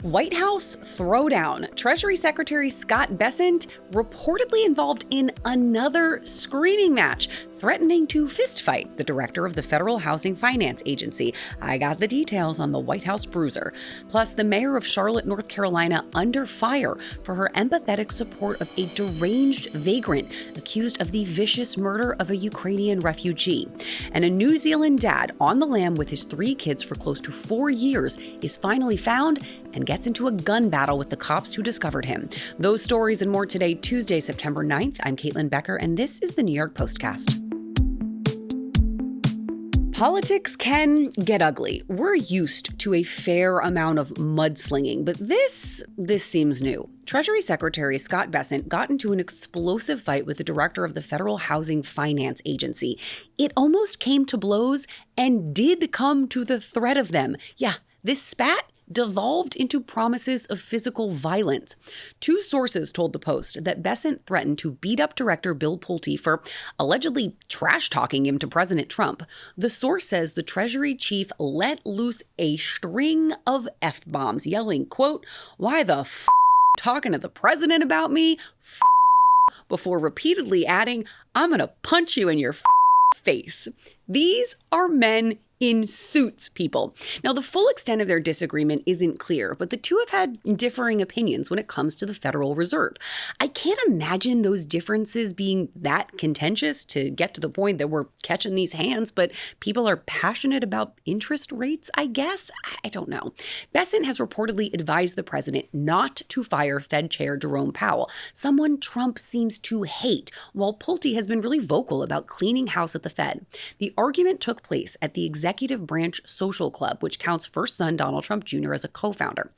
White House throwdown. Treasury Secretary Scott Bessent reportedly involved in another screaming match, threatening to fistfight the director of the Federal Housing Finance Agency. I got the details on the White House bruiser. Plus, the mayor of Charlotte, North Carolina, under fire for her empathetic support of a deranged vagrant accused of the vicious murder of a Ukrainian refugee. And a New Zealand dad on the lam with his 3 kids for close to 4 years is finally found and gets into a gun battle with the cops who discovered him. Those stories and more today, Tuesday, September 9th. I'm Caitlin Becker, and this is the New York Postcast. Politics can get ugly. We're used to a fair amount of mudslinging, but this seems new. Treasury Secretary Scott Bessent got into an explosive fight with the director of the Federal Housing Finance Agency. It almost came to blows and did come to the threat of them. Yeah, this spat devolved into promises of physical violence. 2 sources told the Post that Bessent threatened to beat up Director Bill Pulte for allegedly trash-talking him to President Trump. The source says the Treasury chief let loose a string of F-bombs, yelling, quote, "Why the f*** talking to the president about me? F***," before repeatedly adding, "I'm gonna punch you in your face." These are men in suits, people. Now, the full extent of their disagreement isn't clear, but the two have had differing opinions when it comes to the Federal Reserve. I can't imagine those differences being that contentious to get to the point that we're catching these hands, but people are passionate about interest rates, I guess? I don't know. Bessent has reportedly advised the president not to fire Fed Chair Jerome Powell, someone Trump seems to hate, while Pulte has been really vocal about cleaning house at the Fed. The argument took place at the Executive Branch Social Club, which counts first son Donald Trump Jr. as a co-founder.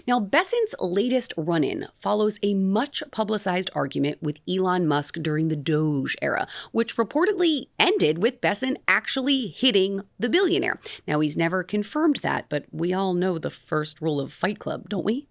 Now, Bessent's latest run-in follows a much-publicized argument with Elon Musk during the Doge era, which reportedly ended with Bessent actually hitting the billionaire. Now, he's never confirmed that, but we all know the first rule of Fight Club, don't we?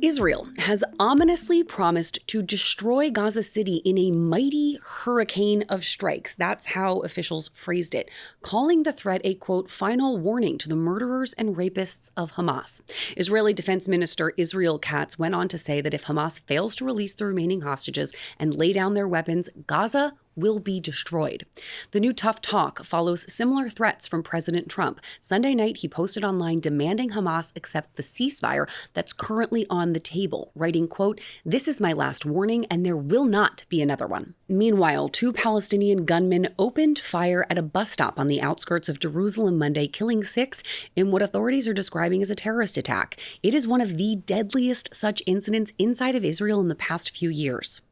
Israel has ominously promised to destroy Gaza City in a mighty hurricane of strikes. That's how officials phrased it, calling the threat a, quote, final warning to the murderers and rapists of Hamas. Israeli Defense Minister Israel Katz went on to say that if Hamas fails to release the remaining hostages and lay down their weapons, Gaza will be destroyed. The new tough talk follows similar threats from President Trump. Sunday night, he posted online demanding Hamas accept the ceasefire that's currently on the table, writing, quote, "This is my last warning, and there will not be another one." Meanwhile, 2 Palestinian gunmen opened fire at a bus stop on the outskirts of Jerusalem Monday, killing 6 in what authorities are describing as a terrorist attack. It is one of the deadliest such incidents inside of Israel in the past few years.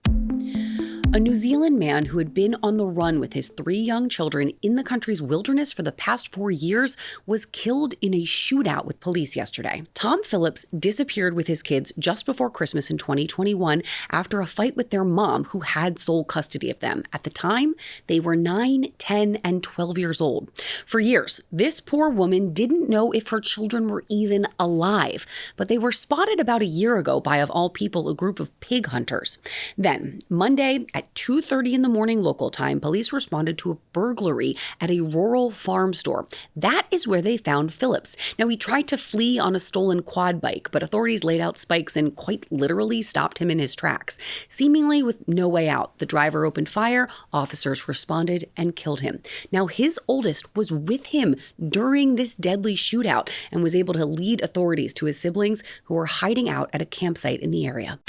A New Zealand man who had been on the run with his 3 young children in the country's wilderness for the past 4 years was killed in a shootout with police yesterday. Tom Phillips disappeared with his kids just before Christmas in 2021 after a fight with their mom, who had sole custody of them. At the time, they were 9, 10, and 12 years old. For years, this poor woman didn't know if her children were even alive, but they were spotted about a year ago by, of all people, a group of pig hunters. Then, Monday, at 2:30 in the morning local time, police responded to a burglary at a rural farm store. That is where they found Phillips. Now, he tried to flee on a stolen quad bike, but authorities laid out spikes and quite literally stopped him in his tracks. Seemingly with no way out, the driver opened fire, officers responded, and killed him. Now, his oldest was with him during this deadly shootout and was able to lead authorities to his siblings, who were hiding out at a campsite in the area.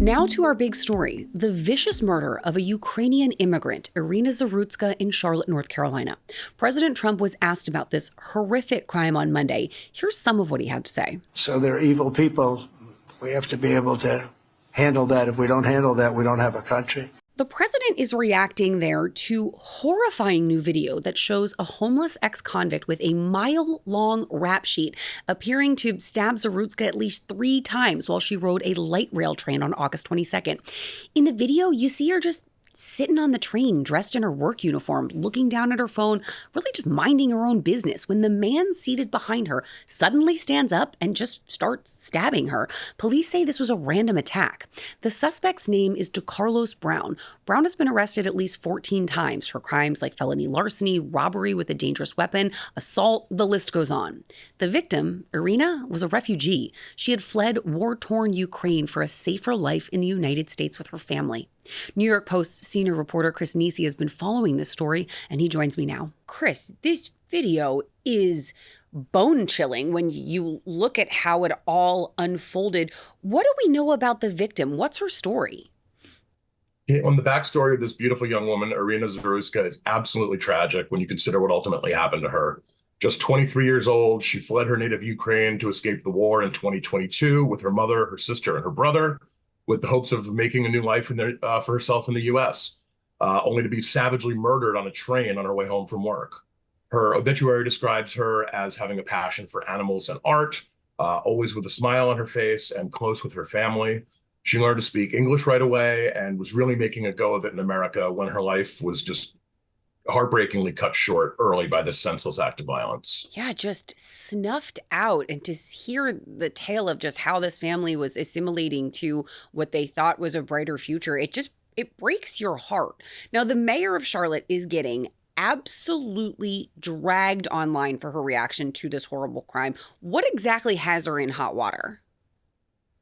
Now to our big story, the vicious murder of a Ukrainian immigrant, Irina Zarutska, in Charlotte, North Carolina. President Trump was asked about this horrific crime on Monday. Here's some of what he had to say. So they're evil people. We have to be able to handle that. If we don't handle that, we don't have a country. The president is reacting there to horrifying new video that shows a homeless ex-convict with a mile-long rap sheet appearing to stab Zarutska at least 3 times while she rode a light rail train on August 22nd. In the video, you see her just sitting on the train dressed in her work uniform, looking down at her phone, really just minding her own business, when the man seated behind her suddenly stands up and just starts stabbing her. Police say this was a random attack. The suspect's name is DeCarlos Brown. Brown has been arrested at least 14 times for crimes like felony larceny, robbery with a dangerous weapon, assault, the list goes on. The victim, Irina, was a refugee. She had fled war-torn Ukraine for a safer life in the United States with her family. New York Post senior reporter Chris Nisi has been following this story, and he joins me now. Chris, this video is bone-chilling when you look at how it all unfolded. What do we know about the victim? What's her story? On the backstory of this beautiful young woman, Irina Zaruska, is absolutely tragic when you consider what ultimately happened to her. Just 23 years old, she fled her native Ukraine to escape the war in 2022 with her mother, her sister, and her brother, with the hopes of making a new life for herself in the U.S., only to be savagely murdered on a train on her way home from work. Her obituary describes her as having a passion for animals and art, always with a smile on her face and close with her family. She learned to speak English right away and was really making a go of it in America when her life was just heartbreakingly cut short early by this senseless act of violence. Yeah, just snuffed out. And to hear the tale of just how this family was assimilating to what they thought was a brighter future, it breaks your heart. Now, the mayor of Charlotte is getting absolutely dragged online for her reaction to this horrible crime. What exactly has her in hot water?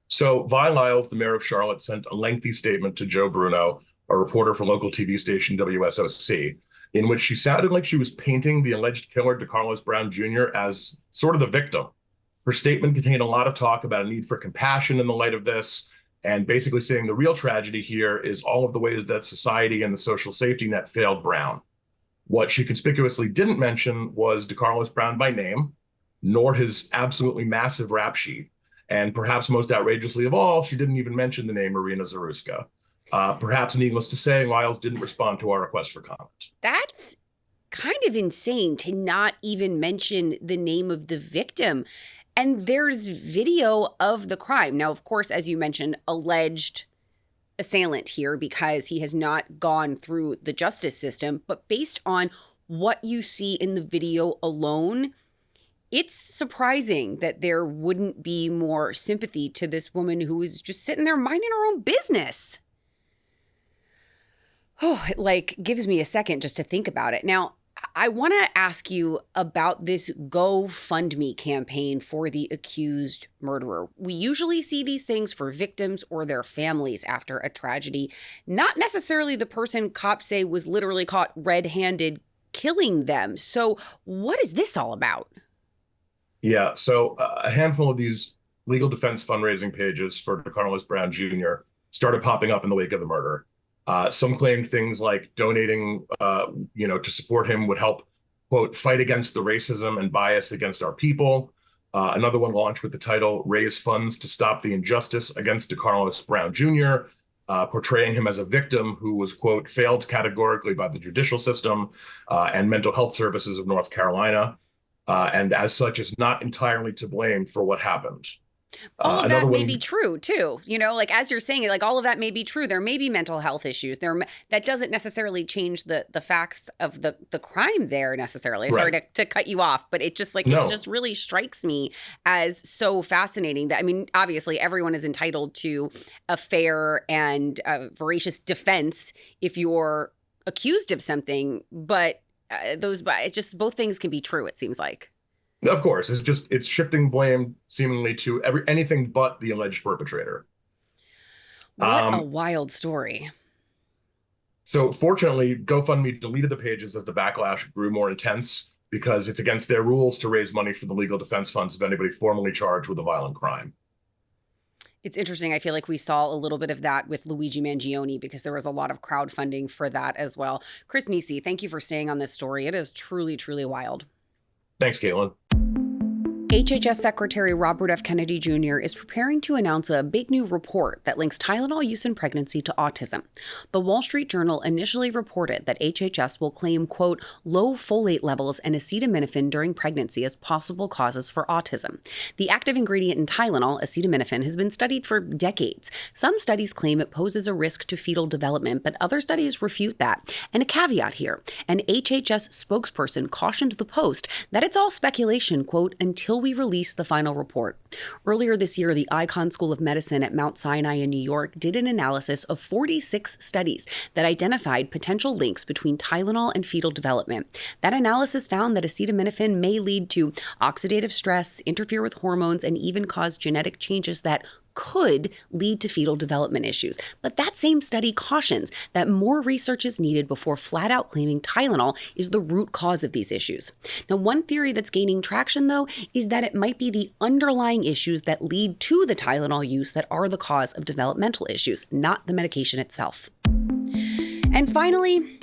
So Vi Lyles, the mayor of Charlotte, sent a lengthy statement to Joe Bruno, a reporter for local TV station WSOC, in which she sounded like she was painting the alleged killer, DeCarlos Brown Jr., as sort of the victim. Her statement contained a lot of talk about a need for compassion in the light of this, and basically saying the real tragedy here is all of the ways that society and the social safety net failed Brown. What she conspicuously didn't mention was DeCarlos Brown by name, nor his absolutely massive rap sheet. And perhaps most outrageously of all, she didn't even mention the name Irina Zaruska. Perhaps needless to say, Lyles didn't respond to our request for comment. That's kind of insane to not even mention the name of the victim. And there's video of the crime. Now, of course, as you mentioned, alleged assailant here because he has not gone through the justice system. But based on what you see in the video alone, it's surprising that there wouldn't be more sympathy to this woman who was just sitting there minding her own business. Oh, it gives me a second just to think about it. Now, I want to ask you about this GoFundMe campaign for the accused murderer. We usually see these things for victims or their families after a tragedy, not necessarily the person cops say was literally caught red-handed killing them. So what is this all about? Yeah, so a handful of these legal defense fundraising pages for DeCarlos Brown Jr. started popping up in the wake of the murder. Some claimed things like donating, to support him would help, quote, fight against the racism and bias against our people. Another one launched with the title, Raise Funds to Stop the Injustice Against DeCarlos Brown Jr., portraying him as a victim who was, quote, failed categorically by the judicial system and mental health services of North Carolina. And as such is not entirely to blame for what happened. All of that may be true too. As you're saying it, all of that may be true. There may be mental health issues. That doesn't necessarily change the facts of the crime there necessarily. Right. Sorry to cut you off, but it just No. it just really strikes me as so fascinating that, obviously everyone is entitled to a fair and veracious defense if you're accused of something, but both things can be true, it seems like. Of course, it's shifting blame seemingly to anything but the alleged perpetrator. What a wild story. So fortunately, GoFundMe deleted the pages as the backlash grew more intense because it's against their rules to raise money for the legal defense funds of anybody formally charged with a violent crime. It's interesting. I feel like we saw a little bit of that with Luigi Mangione because there was a lot of crowdfunding for that as well. Chris Nisi, thank you for staying on this story. It is truly, truly wild. Thanks, Caitlin. HHS Secretary Robert F. Kennedy Jr. is preparing to announce a big new report that links Tylenol use in pregnancy to autism. The Wall Street Journal initially reported that HHS will claim, quote, low folate levels and acetaminophen during pregnancy as possible causes for autism. The active ingredient in Tylenol, acetaminophen, has been studied for decades. Some studies claim it poses a risk to fetal development, but other studies refute that. And a caveat here, an HHS spokesperson cautioned the Post that it's all speculation, quote, until we release the final report. Earlier this year, the Icahn School of Medicine at Mount Sinai in New York did an analysis of 46 studies that identified potential links between Tylenol and fetal development. That analysis found that acetaminophen may lead to oxidative stress, interfere with hormones, and even cause genetic changes that could lead to fetal development issues. But that same study cautions that more research is needed before flat out claiming Tylenol is the root cause of these issues. Now, one theory that's gaining traction, though, is that it might be the underlying issues that lead to the Tylenol use that are the cause of developmental issues, not the medication itself. And finally,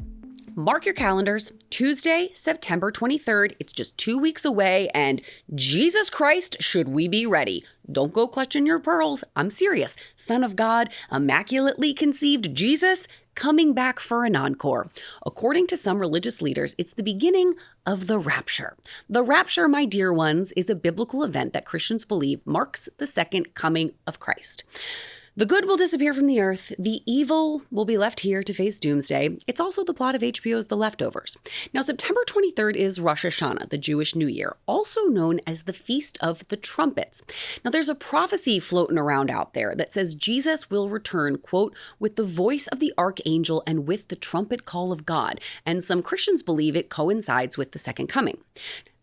mark your calendars, Tuesday, September 23rd. It's just 2 weeks away, and Jesus Christ, should we be ready? Don't go clutching your pearls. I'm serious. Son of God, immaculately conceived Jesus, coming back for an encore. According to some religious leaders, it's the beginning of the rapture. The rapture, my dear ones, is a biblical event that Christians believe marks the second coming of Christ. The good will disappear from the earth. The evil will be left here to face doomsday. It's also the plot of HBO's The Leftovers. Now, September 23rd is Rosh Hashanah, the Jewish New Year, also known as the Feast of the Trumpets. Now, there's a prophecy floating around out there that says Jesus will return, quote, with the voice of the archangel and with the trumpet call of God. And some Christians believe it coincides with the second coming.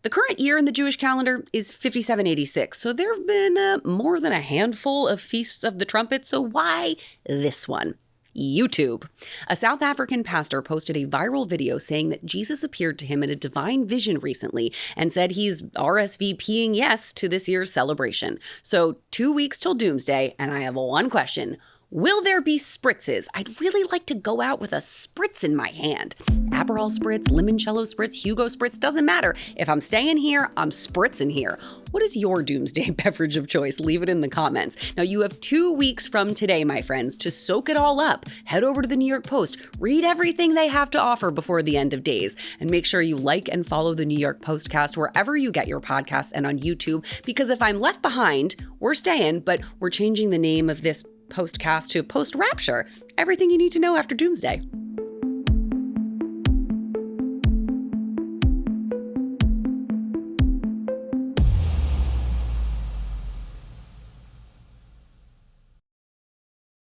The current year in the Jewish calendar is 5786, so there have been more than a handful of Feasts of the Trumpet, so why this one? YouTube. A South African pastor posted a viral video saying that Jesus appeared to him in a divine vision recently and said he's RSVPing yes to this year's celebration. So 2 weeks till doomsday, and I have one question. Will there be spritzes? I'd really like to go out with a spritz in my hand. Aperol spritz, limoncello spritz, Hugo spritz, doesn't matter. If I'm staying here, I'm spritzing here. What is your doomsday beverage of choice? Leave it in the comments. Now, you have 2 weeks from today, my friends, to soak it all up. Head over to the New York Post, read everything they have to offer before the end of days, and make sure you like and follow the New York Postcast wherever you get your podcasts and on YouTube, because if I'm left behind, we're staying, but we're changing the name of this Postcast to Post Rapture. Everything you need to know after doomsday.